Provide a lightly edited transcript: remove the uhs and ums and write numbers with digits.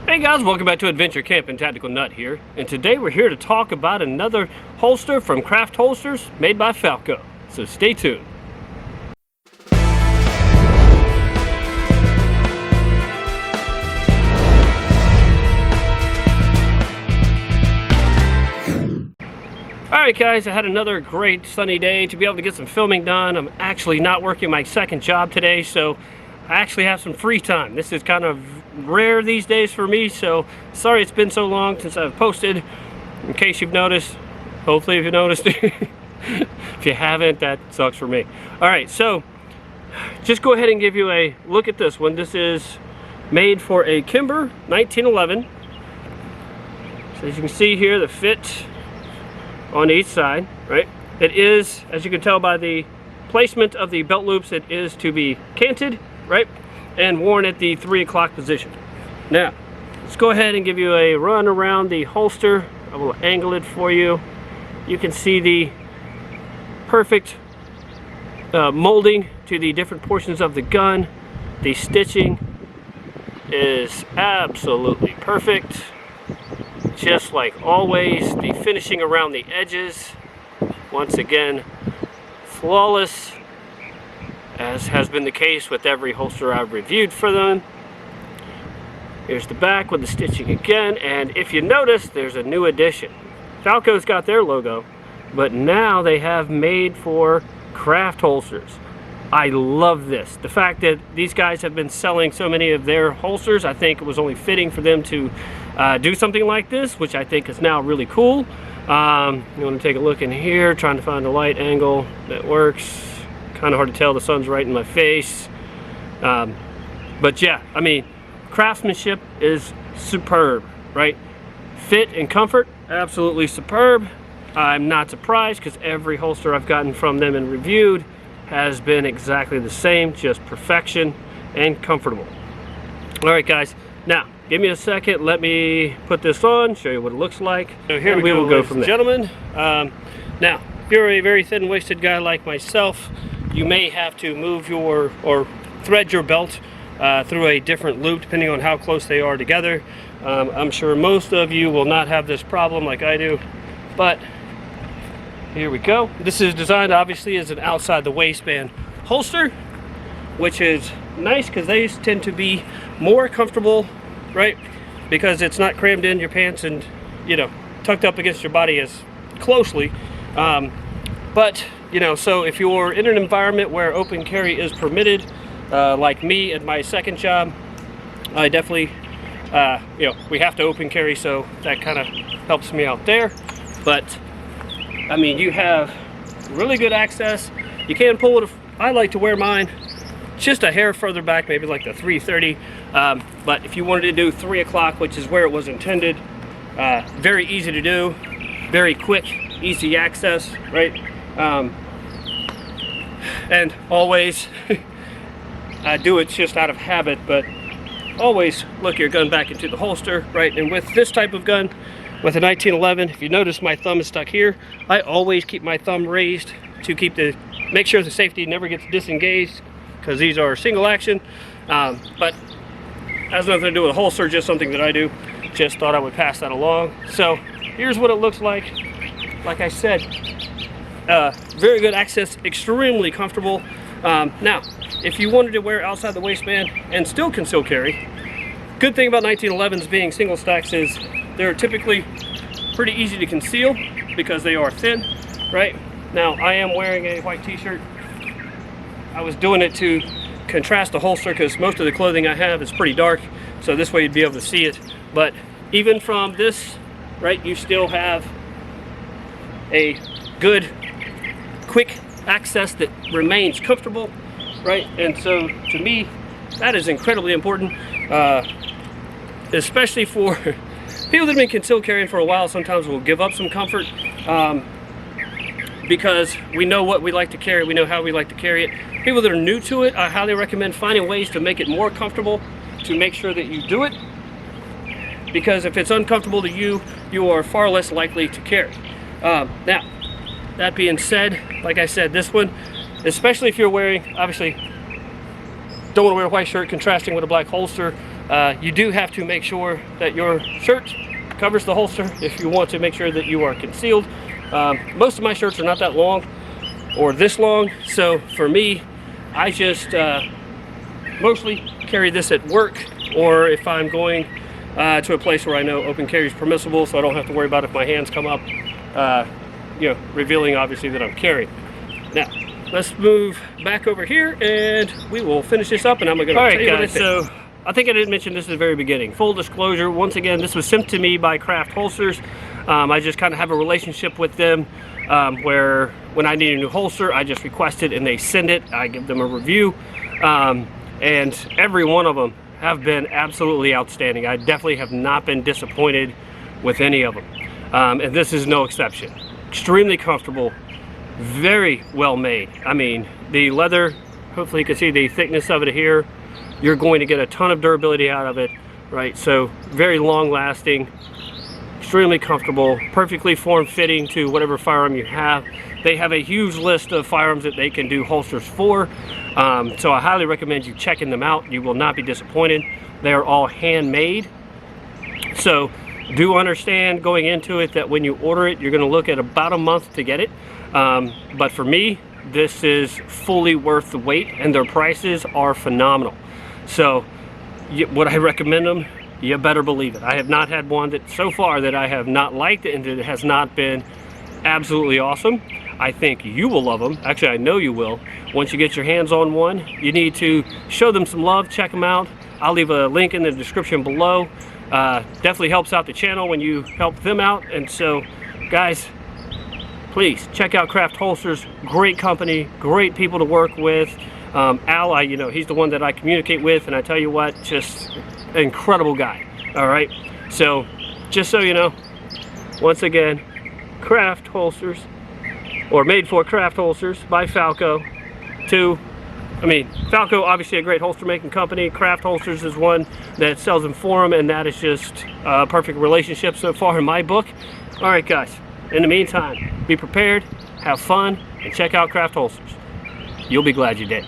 Hey guys, welcome back to Adventure Camping Tactical Nut here, and today we're here to talk about another holster from Craft Holsters made by Falco, so stay tuned. Alright guys, I had another great sunny day to be able to get some filming done. I'm actually not working my second job today, so I actually have some free time. This is kind of rare these days for me, so sorry it's been so long since I've posted. In case you've noticed, hopefully if you noticed. If you haven't, that sucks for me. Alright, so just go ahead and give you a look at this one. This is made for a Kimber 1911. So as you can see here, the fit on each side, right? It is, as you can tell by the placement of the belt loops, it is to be canted, right? And worn at the 3 o'clock position. Now, let's go ahead and give you a run around the holster. I will angle it for you. You can see the perfect molding to the different portions of the gun. The stitching is absolutely perfect. Just like always, the finishing around the edges, once again, flawless, as has been the case with every holster I've reviewed for them. Here's the back with the stitching again, and if you notice, there's a new addition. Falco's got their logo, but now they have made for Craft holsters. I love this. The fact that these guys have been selling so many of their holsters, I think it was only fitting for them to do something like this, which I think is now really cool. You want to take a look in here, trying to find a light angle that works. Kind of hard to tell, the sun's right in my face. But yeah, I mean, craftsmanship is superb, right? Fit and comfort, absolutely superb. I'm not surprised because every holster I've gotten from them and reviewed has been exactly the same, just perfection and comfortable. All right guys, now give me a second, let me put this on, show you what it looks like. So here we will go from there. Gentlemen, now if you're a very thin-waisted guy like myself, you may have to move your or thread your belt through a different loop depending on how close they are together. I'm sure most of you will not have this problem like I do, but here we go. This is designed obviously as an outside the waistband holster, which is nice because these tend to be more comfortable, right? Because it's not crammed in your pants and, you know, tucked up against your body as closely. But, you know, so if you're in an environment where open carry is permitted, like me at my second job, I definitely, you know, we have to open carry, so that kind of helps me out there. But I mean, you have really good access. You can pull it. I like to wear mine just a hair further back, maybe like the 330. But if you wanted to do 3 o'clock, which is where it was intended, very easy to do, very quick, easy access, right? And always, I do it just out of habit, but always look your gun back into the holster, right? And with this type of gun, with a 1911, if you notice my thumb is stuck here, I always keep my thumb raised to make sure the safety never gets disengaged, because these are single action. But has nothing to do with a holster, just something that I do. Just thought I would pass that along. So here's what it looks like. Like I said, very good access, extremely comfortable. Now, if you wanted to wear outside the waistband and still conceal carry, good thing about 1911s being single stacks is they're typically pretty easy to conceal because they are thin, right? Now, I am wearing a white t-shirt. I was doing it to contrast the holster because most of the clothing I have is pretty dark, so this way you'd be able to see it. But even from this, right, you still have a good, quick access that remains comfortable, right? And so, to me, that is incredibly important, especially for people that have been concealed carrying for a while. Sometimes will give up some comfort because we know what we like to carry, we know how we like to carry it. People that are new to it, I highly recommend finding ways to make it more comfortable, to make sure that you do it, because if it's uncomfortable to you, you are far less likely to carry. Now, that being said, like I said, this one, especially if you're wearing, obviously, don't want to wear a white shirt contrasting with a black holster, You do have to make sure that your shirt covers the holster if you want to make sure that you are concealed. Most of my shirts are not that long or this long, so for me, I just mostly carry this at work, or if I'm going to a place where I know open carry is permissible, so I don't have to worry about if my hands come up, you know, revealing obviously that I'm carrying. Now, let's move back over here and we will finish this up, and I'm going to tell you what I think. So I think I didn't mention this at the very beginning. Full disclosure, once again, this was sent to me by Craft Holsters. I just kind of have a relationship with them where when I need a new holster, I just request it and they send it. I give them a review, and every one of them have been absolutely outstanding. I definitely have not been disappointed with any of them, and this is no exception. Extremely comfortable, very well made. I mean, the leather, hopefully you can see the thickness of it here. You're going to get a ton of durability out of it, right? So very long lasting, extremely comfortable, perfectly form-fitting to whatever firearm you have. They have a huge list of firearms that they can do holsters for, so I highly recommend you checking them out. You will not be disappointed. They are all handmade, so do understand going into it that when you order it, you're going to look at about a month to get it, but for me, this is fully worth the wait, and their prices are phenomenal. So would I recommend them? You better believe it. I have not had one that so far that I have not liked and it has not been absolutely awesome. I think you will love them. Actually, I know you will. Once you get your hands on one, you need to show them some love, check them out. I'll leave a link in the description below. Definitely helps out the channel when you help them out. And so, guys, please check out Craft Holsters. Great company, great people to work with. Al, you know, he's the one that I communicate with, and I tell you what, just an incredible guy. All right, so just so you know, once again, Craft Holsters, or made for Craft Holsters by Falco. Falco, obviously a great holster making company. Craft Holsters is one that sells them for them, and that is just a perfect relationship so far in my book. All right, guys, in the meantime, be prepared, have fun, and check out Craft Holsters. You'll be glad you did.